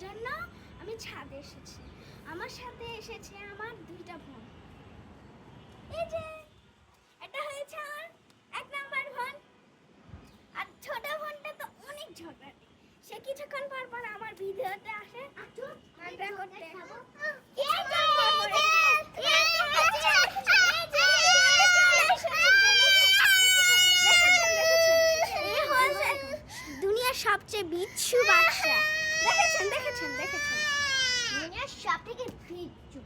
জন্য আমি ছাদে এসেছি। আমার সাথে এসেছে আমার দুইটা বোন। এই যে এটা হয়েছে আমার 1 নাম্বার বোন, আর ছোট বোনটা তো অনেক ঝগড়াটে। সে কিছুক্ষণ পর পর আমার ভিডিওতে আসে ঝগড়া করতে। দুনিয়ার সবচেয়ে বিচ্ছু বাচ্চা। দেখেছেন দুনিয়ার সব থেকে বিচ্ছু।